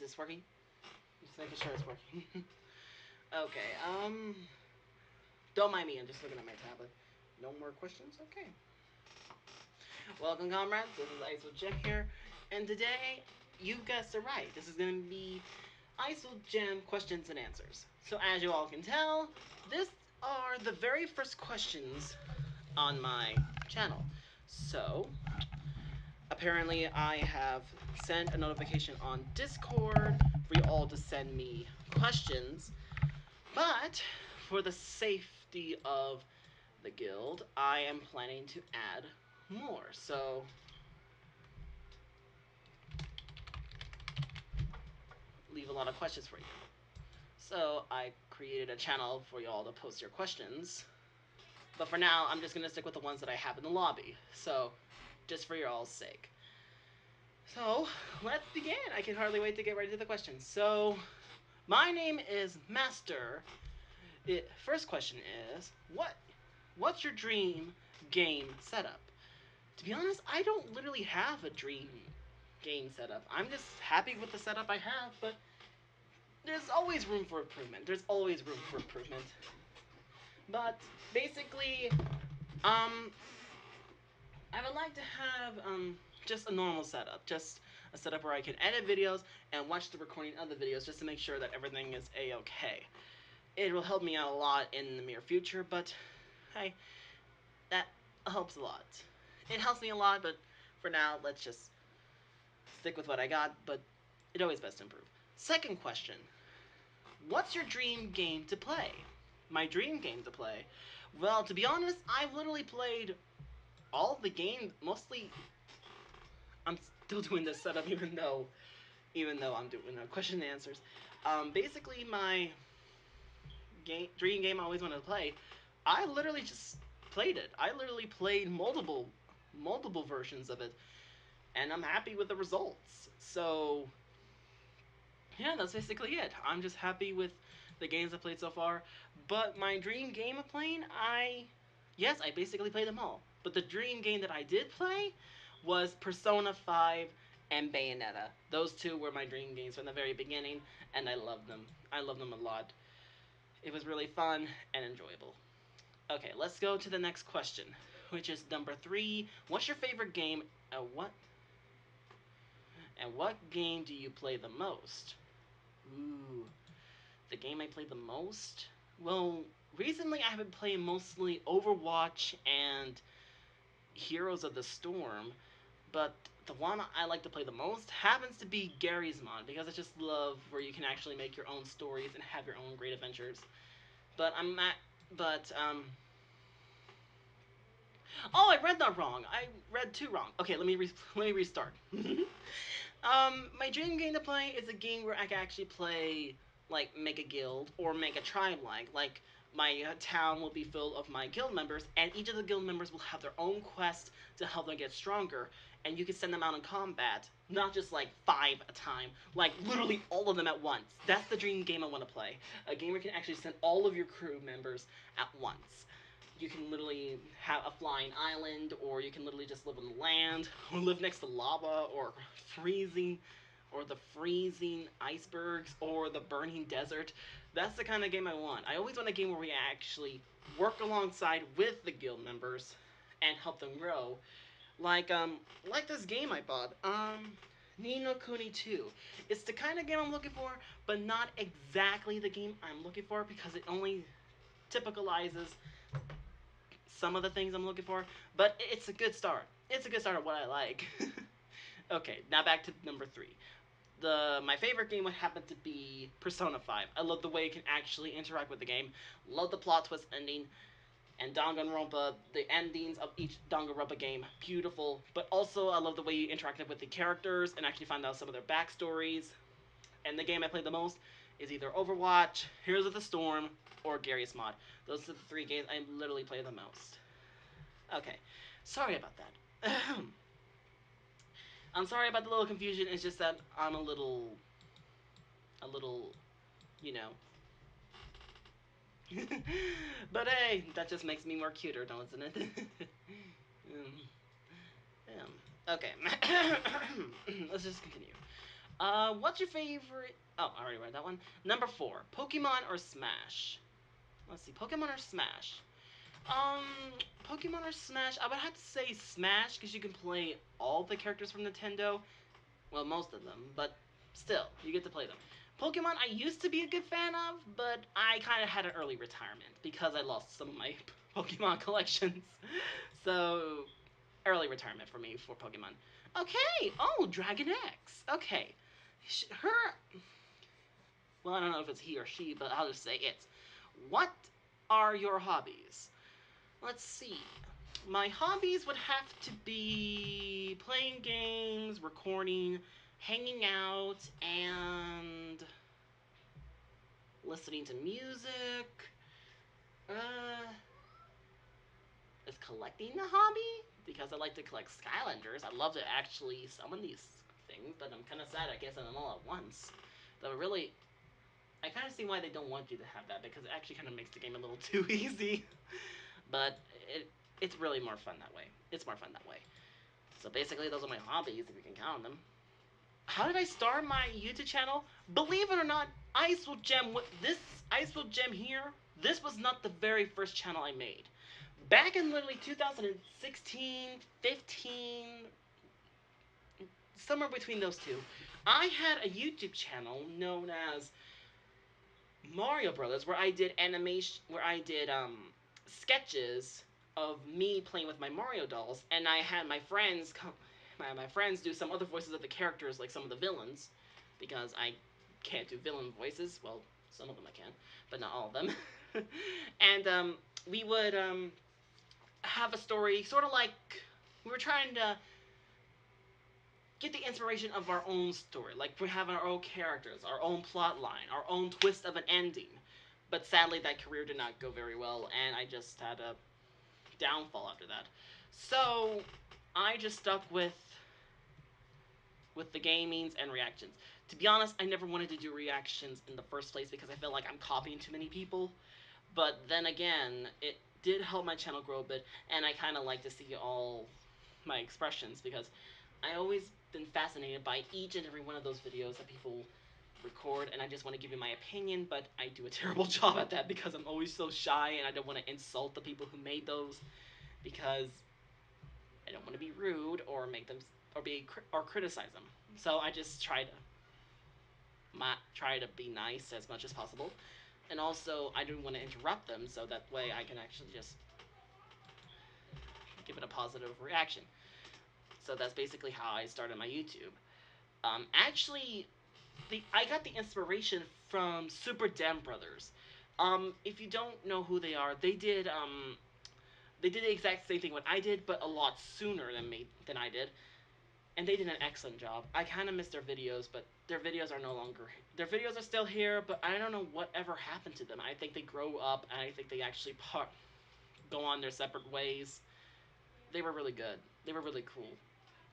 this working? Just making sure it's working. Okay, don't mind me, I'm just looking at my tablet. No more questions? Okay. Welcome, comrades. This is IceWolfGem here, and today, you guessed it right. This is going to be IceWolfGem questions and answers. So, as you all can tell, these are the very first questions on my channel. So, apparently, I have sent a notification on Discord for you all to send me questions, but for the safety of the guild, I am planning to add more. So, leave a lot of questions for you. So, I created a channel for y'all to post your questions. But for now, I'm just going to stick with the ones that I have in the lobby. So, just for your all's sake. So, let's begin. I can hardly wait to get ready to the questions. So, my name is Master. First question is, what's your dream game setup? To be honest, I don't literally have a dream game setup. I'm just happy with the setup I have, but there's always room for improvement. There's always room for improvement. But basically, I would like to have just a normal setup, just a setup where I can edit videos and watch the recording of the videos just to make sure that everything is a-okay. It will help me out a lot in the near future, but hey, that helps a lot. It helps me a lot, but for now, let's just stick with what I got, but it always best to improve. Second question, what's your dream game to play? My dream game to play? Well, to be honest, I've literally played all the games, mostly. I'm still doing this setup even though I'm doing question and answers. Basically, my dream game I always wanted to play, I literally just played it. I literally played multiple versions of it, and I'm happy with the results. So, yeah, that's basically it. I'm just happy with the games I played so far. But my dream game of playing, yes, I basically played them all. But the dream game that I did play was Persona 5 and Bayonetta. Those two were my dream games from the very beginning, and I loved them. I loved them a lot. It was really fun and enjoyable. Okay, let's go to the next question, which is number 3. What's your favorite game? What game do you play the most? Ooh, the game I play the most? Well, recently I have been playing mostly Overwatch and Heroes of the Storm, but the one I like to play the most happens to be Garry's Mod, because I just love where you can actually make your own stories and have your own great adventures. But oh, I read that wrong. I read 2 wrong. Okay, let me restart. My dream game to play is a game where I can actually play, like, make a guild or make a tribe like my town will be full of my guild members, and each of the guild members will have their own quest to help them get stronger, and you can send them out in combat, not just like 5 a time, like literally all of them at once. That's the dream game I want to play. A game where you can actually send all of your crew members at once. You can literally have a flying island, or you can literally just live on the land, or live next to lava, or the freezing icebergs, or the burning desert. That's the kind of game I want. I always want a game where we actually work alongside with the guild members and help them grow. Like this game I bought, Ni no Kuni 2. It's the kind of game I'm looking for, but not exactly the game I'm looking for, because it only typicalizes some of the things I'm looking for, but it's a good start. It's a good start of what I like. Okay, now back to number 3. My favorite game would happen to be Persona 5. I love the way you can actually interact with the game. Love the plot twist ending. And Danganronpa, the endings of each Danganronpa game, beautiful. But also, I love the way you interacted with the characters and actually find out some of their backstories. And the game I played the most is either Overwatch, Heroes of the Storm, or Garry's Mod. Those are the 3 games I literally play the most. Okay, sorry about that. I'm sorry about the little confusion. It's just that I'm a little, you know. But hey, that just makes me more cuter, doesn't it? Yeah. Okay. Let's just continue. What's your favorite? Oh, I already read that one. Number 4, Pokemon or Smash? Let's see, Pokemon or Smash? Um, Pokemon or Smash? I would have to say Smash because you can play all the characters from Nintendo. Well, most of them, but still, you get to play them. Pokemon, I used to be a good fan of, but I kind of had an early retirement because I lost some of my Pokemon collections. So, early retirement for me for Pokemon. Okay, oh, Dragon X. Okay. Her, well, I don't know if it's he or she, but I'll just say it. What are your hobbies? Let's see. My hobbies would have to be playing games, recording, hanging out, and listening to music. Uh, is collecting a hobby? Because I like to collect Skylanders. I'd love to actually summon these things, but I'm kind of sad I can't summon them all at once. Though really, I kind of see why they don't want you to have that because it actually kind of makes the game a little too easy. But it's really more fun that way. It's more fun that way. So basically, those are my hobbies if you can count them. How did I start my YouTube channel? Believe it or not, IceWolfGem. This IceWolfGem here. This was not the very first channel I made. Back in literally 2016, 15, somewhere between those two, I had a YouTube channel known as Mario Brothers, where I did animation, where I did sketches of me playing with my Mario dolls, and I had my friends my friends do some other voices of the characters, like some of the villains, because I can't do villain voices. Well, some of them I can, but not all of them. And we would have a story, sort of like we were trying to get the inspiration of our own story. Like we're having our own characters, our own plot line, our own twist of an ending. But sadly, that career did not go very well, and I just had a downfall after that. So I just stuck with the gamings and reactions. To be honest, I never wanted to do reactions in the first place because I felt like I'm copying too many people. But then again, it did help my channel grow a bit, and I kind of like to see all my expressions because I always been fascinated by each and every one of those videos that people record, and I just want to give you my opinion, but I do a terrible job at that because I'm always so shy and I don't want to insult the people who made those because I don't want to be rude or make them or criticize them. So I just try to be nice as much as possible, and also I don't want to interrupt them, so that way I can actually just give it a positive reaction. So that's basically how I started my YouTube. Actually, I got the inspiration from Super Dem Brothers. If you don't know who they did the exact same thing what I did, but a lot sooner than I did, and they did an excellent job. I kind of miss their videos, but their videos are no longer. Their videos are still here, but I don't know whatever happened to them. I think they grow up, and I think they actually go on their separate ways. They were really good. They were really cool.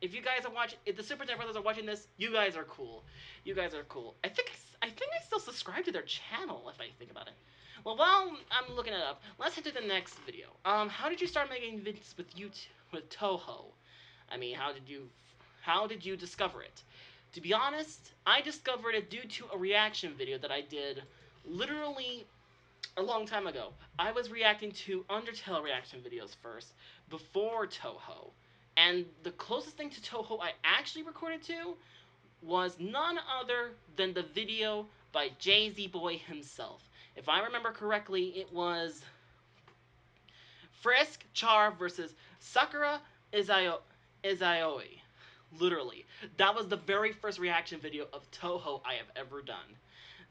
If you guys are watching, if the Super Jet Brothers are watching this, you guys are cool. You guys are cool. I think I still subscribe to their channel if I think about it. Well, while I'm looking it up, let's head to the next video. How did you start making vids with YouTube with Toho? I mean, how did you discover it? To be honest, I discovered it due to a reaction video that I did literally a long time ago. I was reacting to Undertale reaction videos first, before Toho. And the closest thing to Toho I actually recorded to was none other than the video by Jay-Z Boy himself. If I remember correctly, it was Frisk Char versus Sakura Izaioi. Literally. That was the very first reaction video of Toho I have ever done.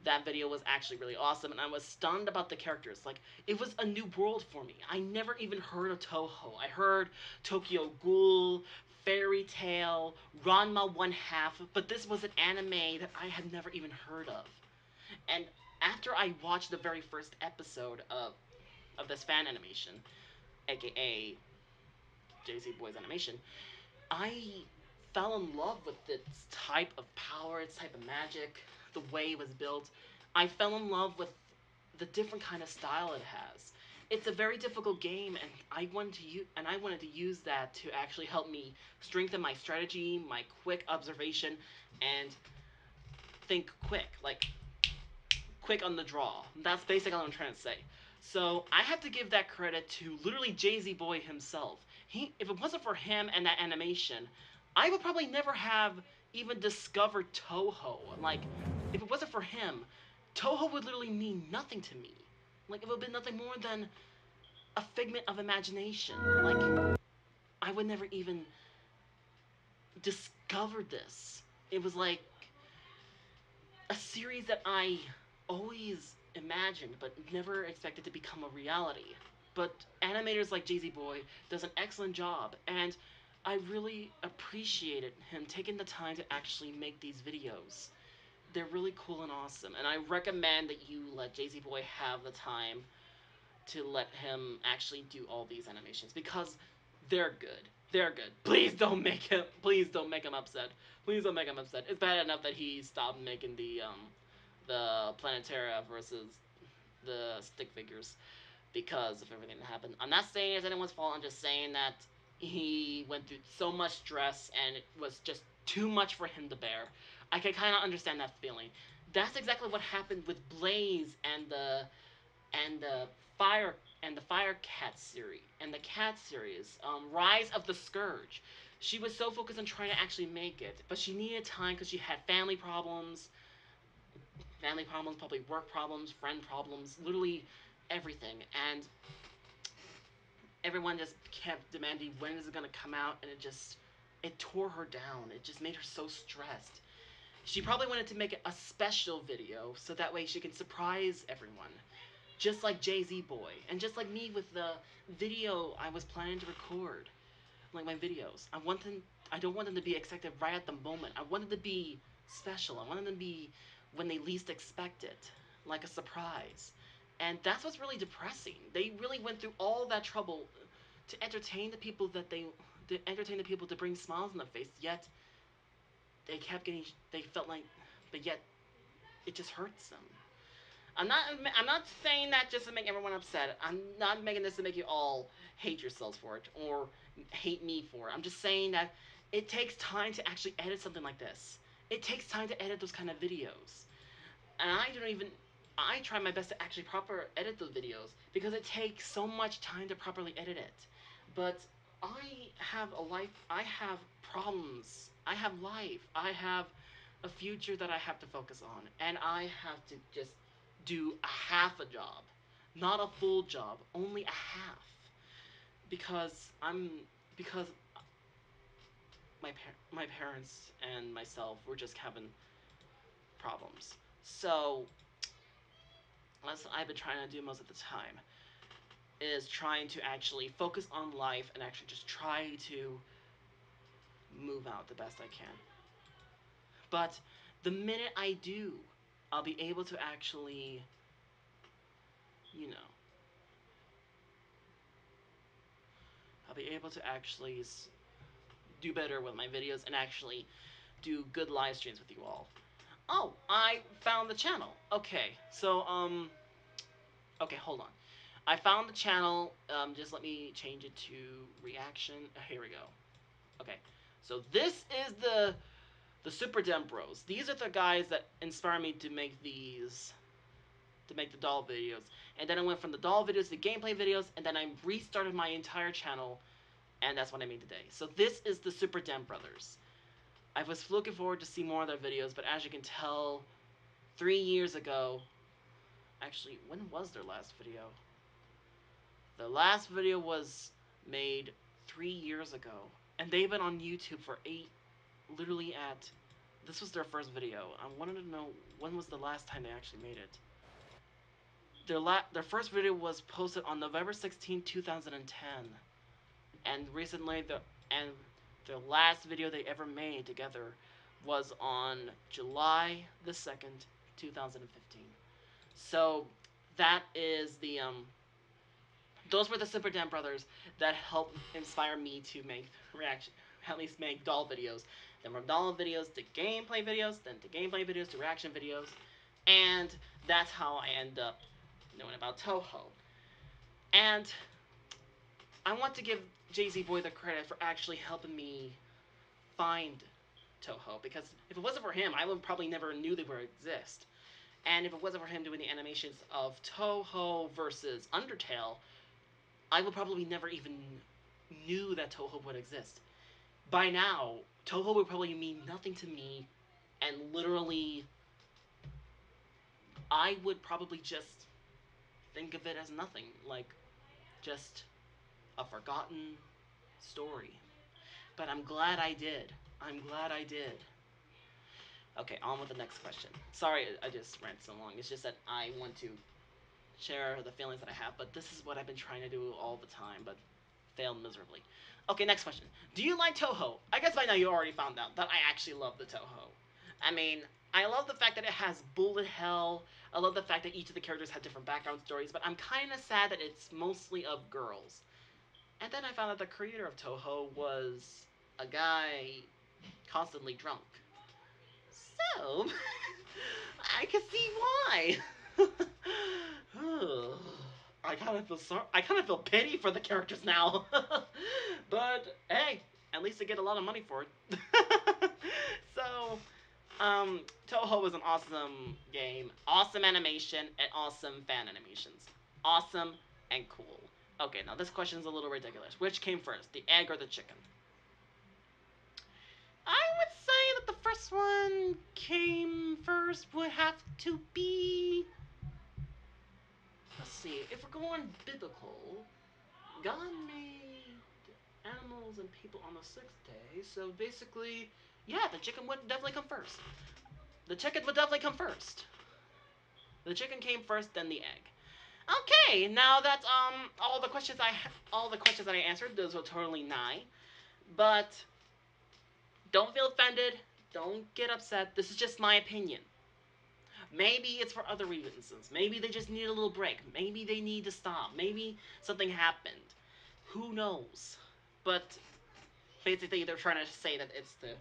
That video was actually really awesome, and I was stunned about the characters. Like, it was a new world for me. I never even heard of Toho. I heard Tokyo Ghoul, Fairy Tail, Ranma One Half, but this was an anime that I had never even heard of. And after I watched the very first episode of this fan animation, aka JC Boy's animation, I fell in love with its type of power, its type of magic, the way it was built. I fell in love with the different kind of style it has. It's a very difficult game, and I wanted to use that to actually help me strengthen my strategy, my quick observation, and think quick, like quick on the draw. That's basically what I'm trying to say. So I have to give that credit to literally Jay Z Boy himself. If it wasn't for him and that animation, I would probably never have even discovered Toho. Like, if it wasn't for him, Toho would literally mean nothing to me. Like, it would have been nothing more than a figment of imagination. Like, I would never even discover this. It was like a series that I always imagined but never expected to become a reality. But animators like Jay Z Boy does an excellent job, and I really appreciated him taking the time to actually make these videos. They're really cool and awesome, and I recommend that you let Jay Z Boy have the time to let him actually do all these animations because they're good. They're good. Please don't make him. Please don't make him upset. Please don't make him upset. It's bad enough that he stopped making the Planetara versus the stick figures because of everything that happened. I'm not saying it's anyone's fault. I'm just saying that he went through so much stress and it was just too much for him to bear. I can kind of understand that feeling. That's exactly what happened with Blaze and the Fire and the Fire Cat series and the Cat series, Rise of the Scourge. She was so focused on trying to actually make it, but she needed time because she had family problems, probably work problems, friend problems, literally everything. And everyone just kept demanding when is it gonna come out, and it tore her down. It just made her so stressed. She probably wanted to make it a special video so that way she can surprise everyone, just like Jay Z Boy, and just like me with the video I was planning to record, like my videos. I don't want them to be expected right at the moment. I want them to be special. I want them to be when they least expect it, like a surprise. And that's what's really depressing. They really went through all that trouble to entertain the people to entertain the people to bring smiles on their face. Yet they felt like, but yet it just hurts them. I'm not saying that just to make everyone upset. I'm not making this to make you all hate yourselves for it or hate me for it. I'm just saying that it takes time to actually edit something like this. It takes time to edit those kind of videos. And I try my best to actually proper edit those videos because it takes so much time to properly edit it. But I have a life, I have problems, I have life, I have a future that I have to focus on, and I have to just do a half a job, not a full job, only a half, because because my parents and myself were just having problems. So that's what I've been trying to do most of the time is trying to actually focus on life and actually just try to move out the best I can. But the minute I do, I'll be able to actually, you know, I'll be able to actually do better with my videos and actually do good live streams with you all. Oh, I found the channel. Okay, hold on. I found the channel. Just let me change it to reaction. Here we go. Okay, so this is the Super Dem Bros. These are the guys that inspire me to make the doll videos. And then I went from the doll videos to gameplay videos, and then I restarted my entire channel, and that's what I made today. So this is the Super Dem Brothers. I was looking forward to see more of their videos, but as you can tell, 3 years ago, actually, when was their last video? The last video was made 3 years ago, and they've been on YouTube for literally this was their first video. I wanted to know when was the last time they actually made it. Their first video was posted on November 16, 2010, and recently the last video they ever made together was on July 2015. So that is those were the Super Dan brothers that helped inspire me to make reaction, at least make doll videos. Then from doll videos to gameplay videos, then to gameplay videos to reaction videos, and that's how I end up knowing about Toho. And I want to give Jay Z Boy the credit for actually helping me find Toho, because if it wasn't for him, I would probably never knew they would exist. And if it wasn't for him doing the animations of Toho versus Undertale, I would probably never even knew that Toho would exist. By now, Toho would probably mean nothing to me, and literally, I would probably just think of it as nothing, like just a forgotten story. But I'm glad I did. I'm glad I did. Okay, on with the next question. Sorry, I just ran so long. It's just that I want to share the feelings that I have, but this is what I've been trying to do all the time, but failed miserably. Okay, next question. Do you like Toho? I guess by now you already found out that I actually love the Toho. I mean, I love the fact that it has bullet hell. I love the fact that each of the characters have different background stories, but I'm kind of sad that it's mostly of girls. And then I found out the creator of Toho was a guy constantly drunk. So, I can see why. I kind of feel sorry. I kind of feel pity for the characters now. But hey, at least they get a lot of money for it. So, Toho was an awesome game, awesome animation, and awesome fan animations. Awesome and cool. Okay, now this question is a little ridiculous. Which came first, the egg or the chicken? I would say that the first one came first would have to be. Let's see, if we're going biblical, God made animals and people on the sixth day, so basically, yeah, the chicken would definitely come first. The chicken would definitely come first. The chicken came first, then the egg. Okay, now that all the questions that I answered, those were totally 9. But don't feel offended. Don't get upset. This is just my opinion. Maybe it's for other reasons. Maybe they just need a little break. Maybe they need to stop. Maybe something happened. Who knows? But basically, they're trying to say that it's the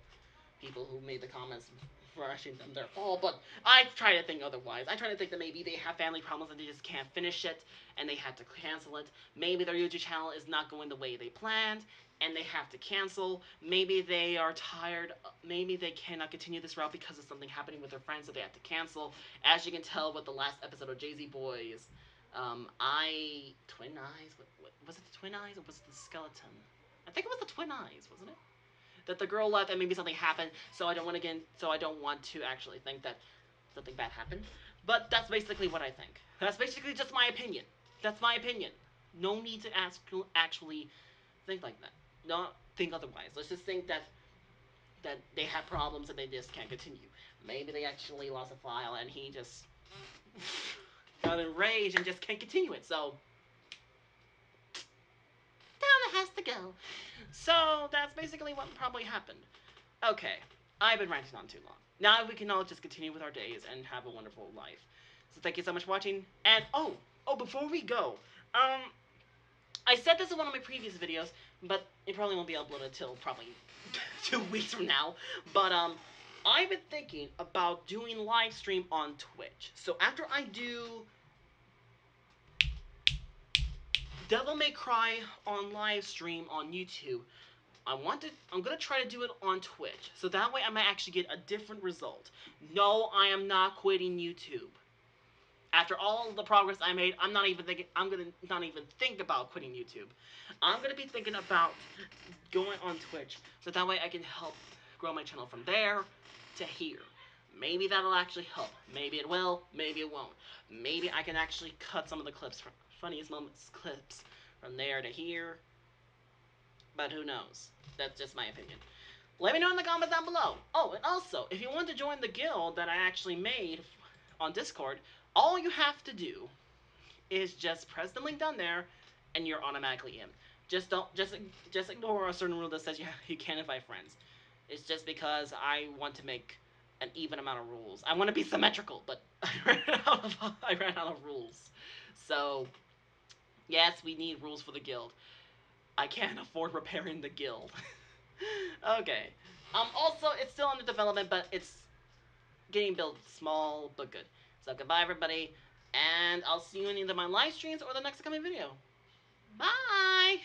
people who made the comments rushing them their fault. But I try to think otherwise. I try to think that maybe they have family problems and they just can't finish it and they had to cancel it. Maybe their YouTube channel is not going the way they planned and they have to cancel. Maybe they are tired. Maybe they cannot continue this route because of something happening with their friends, so they have to cancel. As you can tell with the last episode of Jay Z Boys, Twin Eyes. What was it? The Twin Eyes or was it the skeleton? I think it was the Twin Eyes, wasn't it? That the girl left and maybe something happened. So I don't want to actually think that something bad happened. But that's basically what I think. That's basically just my opinion. That's my opinion. No need to actually think like that. Don't think otherwise. Let's just think that they have problems and they just can't continue. Maybe they actually lost a file and he just got enraged and just can't continue it. So down it has to go. So that's basically what probably happened. Okay, I've been ranting on too long. Now we can all just continue with our days and have a wonderful life. So thank you so much for watching. And before we go, I said this in one of my previous videos, but it probably won't be uploaded till probably 2 weeks from now. But I've been thinking about doing live stream on Twitch. So after I do Devil May Cry on live stream on YouTube, I'm gonna try to do it on Twitch, so that way I might actually get a different result. No, I am not quitting YouTube. After all the progress I made, I'm gonna not even think about quitting YouTube. I'm gonna be thinking about going on Twitch, so that way I can help grow my channel from there to here. Maybe that'll actually help. Maybe it will, maybe it won't. Maybe I can actually cut some of the funniest moments clips from there to here. But who knows? That's just my opinion. Let me know in the comments down below. Oh, and also, if you want to join the guild that I actually made on Discord, all you have to do is just press the link down there, and you're automatically in. Just ignore a certain rule that says you can't invite friends. It's just because I want to make an even amount of rules. I want to be symmetrical, but I ran out of rules. So, yes, we need rules for the guild. I can't afford repairing the guild. Okay. Also, it's still under development, but it's getting built small but good. So goodbye, everybody, and I'll see you in either my live streams or the next coming video. Bye!